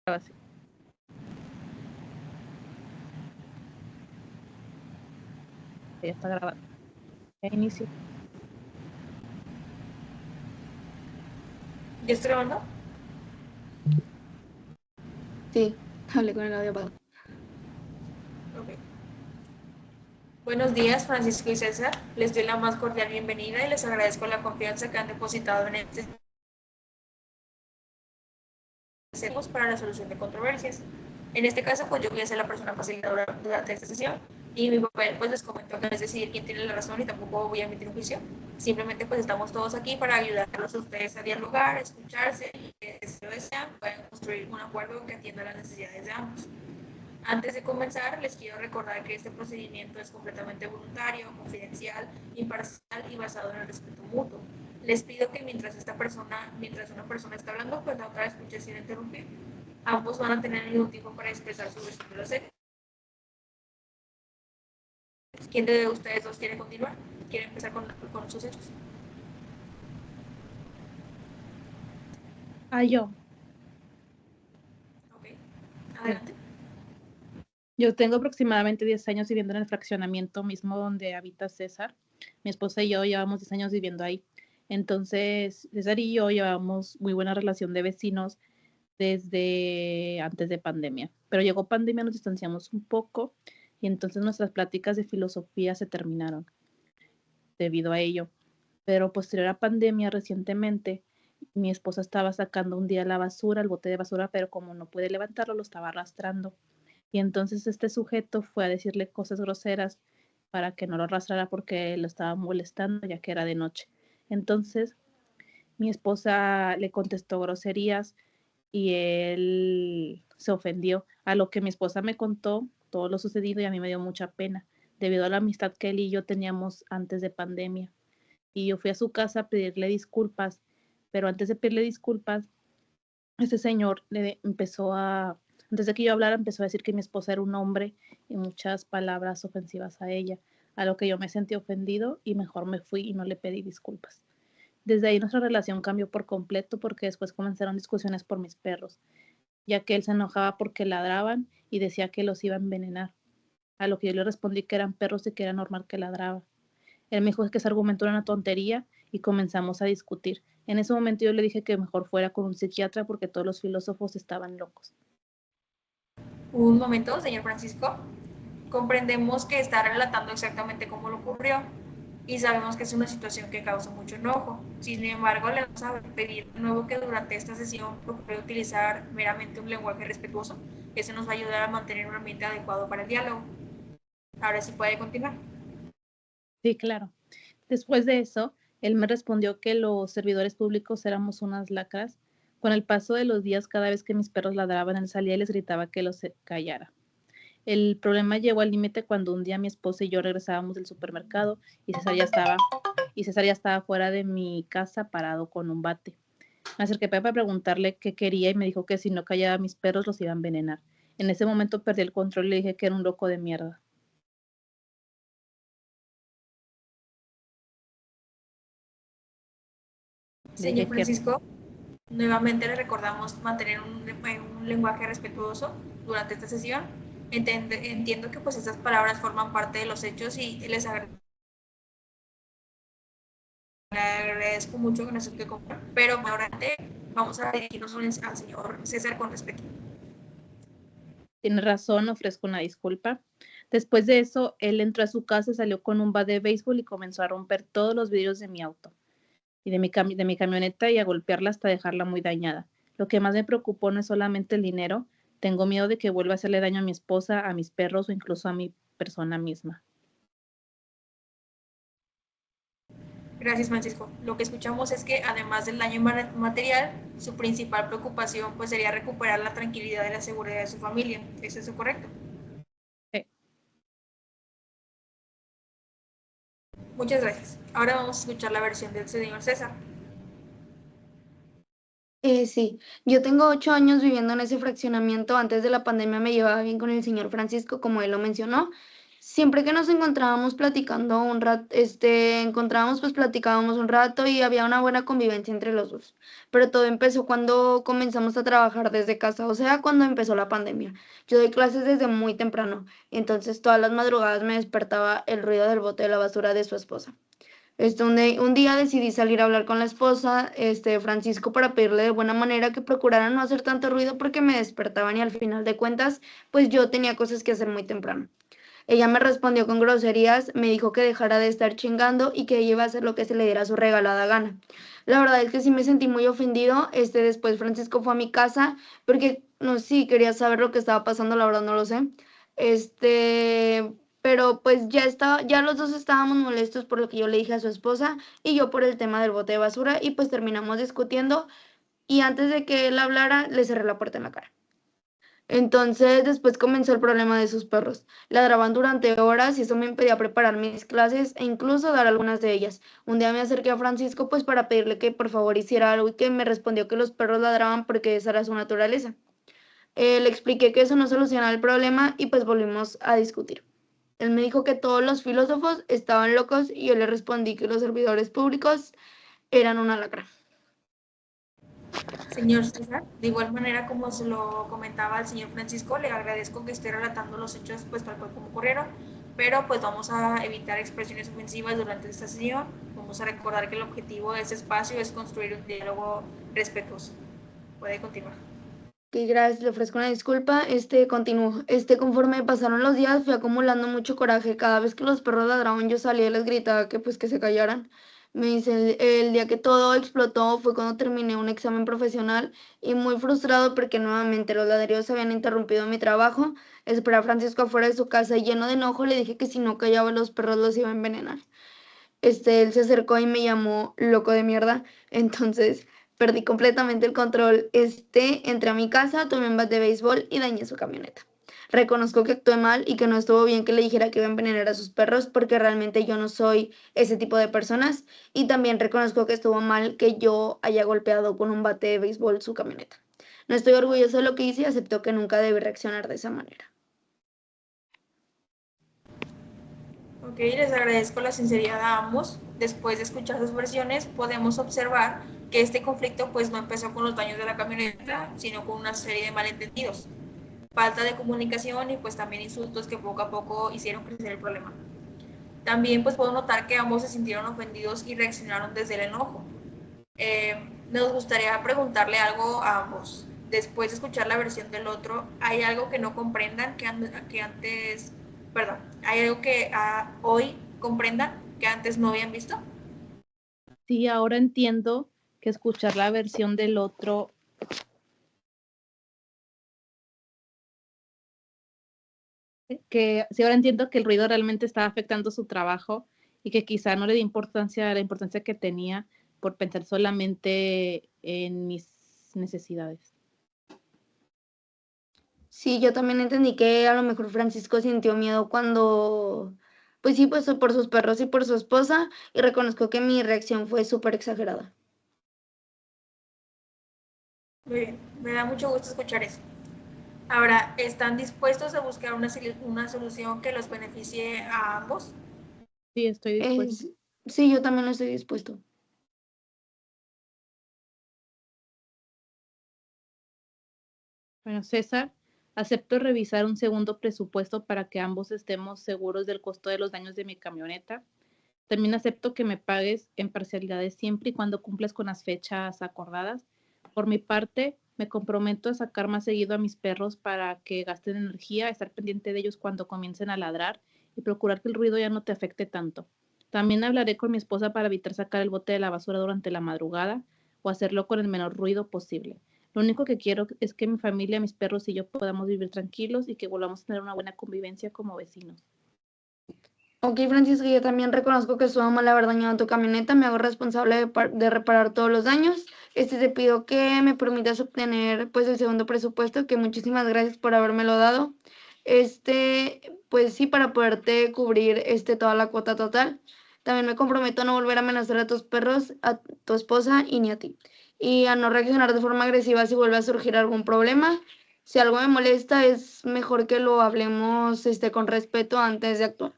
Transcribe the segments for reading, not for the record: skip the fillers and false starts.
Grabación. Ya está grabado. Ya inicio. ¿Ya estoy grabando? Sí, hablé con el audio apagado. Ok. Buenos días, Francisco y César. Les doy la más cordial bienvenida y les agradezco la confianza que han depositado en este hacemos para la solución de controversias. En este caso, pues yo voy a ser la persona facilitadora durante esta sesión y mi papel, pues les comento que no es decidir quién tiene la razón y tampoco voy a emitir un juicio. Simplemente, pues estamos todos aquí para ayudarlos a ustedes a dialogar, a escucharse y que, si lo desean, puedan construir un acuerdo que atienda las necesidades de ambos. Antes de comenzar, les quiero recordar que este procedimiento es completamente voluntario, confidencial, imparcial y basado en el respeto mutuo. Les pido que mientras una persona está hablando, pues la otra escuche sin interrumpir. Ambos van a tener el mismo tiempo para expresar su versión de los hechos. ¿Quién de ustedes dos quiere continuar? ¿Quiere empezar con sus hechos? Yo. Ok, adelante. Yo tengo aproximadamente 10 años viviendo en el fraccionamiento mismo donde habita César. Mi esposa y yo llevamos 10 años viviendo ahí. Entonces, César y yo llevamos muy buena relación de vecinos desde antes de pandemia. Pero llegó pandemia, nos distanciamos un poco y entonces nuestras pláticas de filosofía se terminaron debido a ello. Pero posterior a pandemia, recientemente, mi esposa estaba sacando un día la basura, el bote de basura, pero como no puede levantarlo, lo estaba arrastrando. Y entonces este sujeto fue a decirle cosas groseras para que no lo arrastrara porque lo estaba molestando ya que era de noche. Entonces mi esposa le contestó groserías y él se ofendió, a lo que mi esposa me contó todo lo sucedido y a mí me dio mucha pena debido a la amistad que él y yo teníamos antes de pandemia. Y yo fui a su casa a pedirle disculpas, pero antes de pedirle disculpas, este señor le empezó a, antes de que yo hablara, empezó a decir que mi esposa era un hombre y muchas palabras ofensivas a ella, a lo que yo me sentí ofendido y mejor me fui y no le pedí disculpas. Desde ahí nuestra relación cambió por completo porque después comenzaron discusiones por mis perros, ya que él se enojaba porque ladraban y decía que los iba a envenenar, a lo que yo le respondí que eran perros y que era normal que ladraban. Él me dijo que ese argumento era una tontería y comenzamos a discutir. En ese momento yo le dije que mejor fuera con un psiquiatra porque todos los filósofos estaban locos. Un momento, señor Francisco. Comprendemos que está relatando exactamente cómo lo ocurrió y sabemos que es una situación que causa mucho enojo. Sin embargo, le vamos a pedir de nuevo que durante esta sesión procure utilizar meramente un lenguaje respetuoso. Eso nos va a ayudar a mantener un ambiente adecuado para el diálogo. Ahora sí puede continuar. Sí, claro. Después de eso, él me respondió que los servidores públicos éramos unas lacras. Con el paso de los días, cada vez que mis perros ladraban, él salía y les gritaba que los callara. El problema llegó al límite cuando un día mi esposa y yo regresábamos del supermercado y César ya estaba fuera de mi casa parado con un bate. Me acerqué para preguntarle qué quería y me dijo que si no callaba a mis perros los iba a envenenar. En ese momento perdí el control y le dije que era un loco de mierda. Señor Francisco, nuevamente le recordamos mantener un lenguaje respetuoso durante esta sesión. Entiendo que pues estas palabras forman parte de los hechos y les agradezco mucho que nos esté comprando, pero ahora vamos a dirigirnos al señor César con respeto. Tiene razón, ofrezco una disculpa. Después de eso, él entró a su casa, salió con un bat de béisbol y comenzó a romper todos los vidrios de mi auto y de mi camioneta y a golpearla hasta dejarla muy dañada. Lo que más me preocupó no es solamente el dinero, tengo miedo de que vuelva a hacerle daño a mi esposa, a mis perros o incluso a mi persona misma. Gracias, Francisco. Lo que escuchamos es que además del daño material, su principal preocupación pues sería recuperar la tranquilidad y la seguridad de su familia. ¿Es eso correcto? Sí. Muchas gracias. Ahora vamos a escuchar la versión del señor César. Sí, yo tengo 8 años viviendo en ese fraccionamiento. Antes de la pandemia me llevaba bien con el señor Francisco, como él lo mencionó. siempre que nos encontrábamos platicando un rato, pues platicábamos un rato y había una buena convivencia entre los dos. Pero todo empezó cuando comenzamos a trabajar desde casa, o sea, cuando empezó la pandemia. Yo doy clases desde muy temprano, entonces todas las madrugadas me despertaba el ruido del bote de la basura de su esposa. Un día decidí salir a hablar con la esposa, Francisco, para pedirle de buena manera que procurara no hacer tanto ruido porque me despertaban y al final de cuentas, pues yo tenía cosas que hacer muy temprano. Ella me respondió con groserías, me dijo que dejara de estar chingando y que ella iba a hacer lo que se le diera su regalada gana. La verdad es que sí me sentí muy ofendido. Después Francisco fue a mi casa porque no sé si quería saber lo que estaba pasando, la verdad no lo sé. Pero pues ya los dos estábamos molestos por lo que yo le dije a su esposa y yo por el tema del bote de basura y pues terminamos discutiendo y antes de que él hablara le cerré la puerta en la cara. Entonces, después comenzó el problema de sus perros. Ladraban durante horas y eso me impedía preparar mis clases e incluso dar algunas de ellas. Un día me acerqué a Francisco pues para pedirle que por favor hiciera algo y que me respondió que los perros ladraban porque esa era su naturaleza. Le expliqué que eso no solucionaba el problema y pues volvimos a discutir. Él me dijo que todos los filósofos estaban locos y yo le respondí que los servidores públicos eran una lacra. Señor César, de igual manera como se lo comentaba al señor Francisco, le agradezco que esté relatando los hechos pues tal cual como ocurrieron, pero pues vamos a evitar expresiones ofensivas durante esta sesión. Vamos a recordar que el objetivo de este espacio es construir un diálogo respetuoso. Puede continuar. Ok, gracias, le ofrezco una disculpa. Continúo. Conforme pasaron los días, fui acumulando mucho coraje. Cada vez que los perros ladraban, yo salía y les gritaba que pues que se callaran. Me dice, el día que todo explotó fue cuando terminé un examen profesional y muy frustrado porque nuevamente los ladrillos habían interrumpido mi trabajo. Esperé a Francisco afuera de su casa y lleno de enojo le dije que si no callaba los perros los iba a envenenar. Él se acercó y me llamó loco de mierda. Entonces perdí completamente el control. Entré a mi casa, tomé un bat de béisbol y dañé su camioneta. Reconozco que actué mal y que no estuvo bien que le dijera que iba a envenenar a sus perros porque realmente yo no soy ese tipo de personas. Y también reconozco que estuvo mal que yo haya golpeado con un bate de béisbol su camioneta. No estoy orgulloso de lo que hice y acepto que nunca debí reaccionar de esa manera. Ok, les agradezco la sinceridad a ambos. Después de escuchar sus versiones, podemos observar que este conflicto pues no empezó con los daños de la camioneta, sino con una serie de malentendidos, falta de comunicación y pues también insultos que poco a poco hicieron crecer el problema. También pues puedo notar que ambos se sintieron ofendidos y reaccionaron desde el enojo. Nos gustaría preguntarle algo a ambos. Después de escuchar la versión del otro, ¿hay algo que no comprendan hay algo que hoy comprendan que antes no habían visto? Sí, ahora entiendo que escuchar la versión del otro sí, ahora entiendo que el ruido realmente estaba afectando su trabajo y que quizá no le di importancia a la importancia que tenía por pensar solamente en mis necesidades. Sí, yo también entendí que a lo mejor Francisco sintió miedo cuando, pues sí, pues por sus perros y por su esposa, y reconozco que mi reacción fue súper exagerada. Muy bien, me da mucho gusto escuchar eso. Ahora, ¿están dispuestos a buscar una solución que los beneficie a ambos? Sí, estoy dispuesta. Sí, yo también estoy dispuesto. Bueno, César, acepto revisar un segundo presupuesto para que ambos estemos seguros del costo de los daños de mi camioneta. También acepto que me pagues en parcialidades siempre y cuando cumplas con las fechas acordadas. Por mi parte, me comprometo a sacar más seguido a mis perros para que gasten energía, estar pendiente de ellos cuando comiencen a ladrar y procurar que el ruido ya no te afecte tanto. También hablaré con mi esposa para evitar sacar el bote de la basura durante la madrugada o hacerlo con el menor ruido posible. Lo único que quiero es que mi familia, mis perros y yo podamos vivir tranquilos y que volvamos a tener una buena convivencia como vecinos. Ok, Francisco, yo también reconozco que estuvo mal haber dañado tu camioneta, me hago responsable de reparar todos los daños. Te pido que me permitas obtener pues el segundo presupuesto, que muchísimas gracias por habérmelo dado. Pues sí, para poderte cubrir toda la cuota total. También me comprometo a no volver a amenazar a tus perros, a tu esposa y ni a ti. Y a no reaccionar de forma agresiva si vuelve a surgir algún problema. Si algo me molesta, es mejor que lo hablemos con respeto antes de actuar.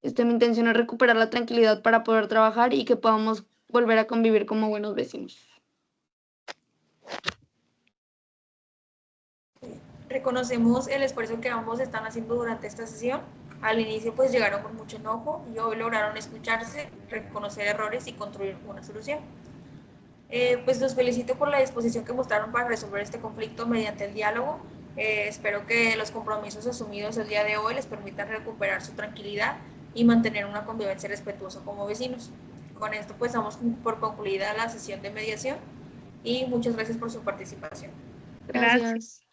Mi intención es recuperar la tranquilidad para poder trabajar y que podamos volver a convivir como buenos vecinos. Reconocemos el esfuerzo que ambos están haciendo durante esta sesión. Al inicio pues llegaron con mucho enojo y hoy lograron escucharse, reconocer errores y construir una solución. Pues los felicito por la disposición que mostraron para resolver este conflicto mediante el diálogo. Espero que los compromisos asumidos el día de hoy les permitan recuperar su tranquilidad y mantener una convivencia respetuosa como vecinos. Con esto pues damos por concluida la sesión de mediación y muchas gracias por su participación. Gracias.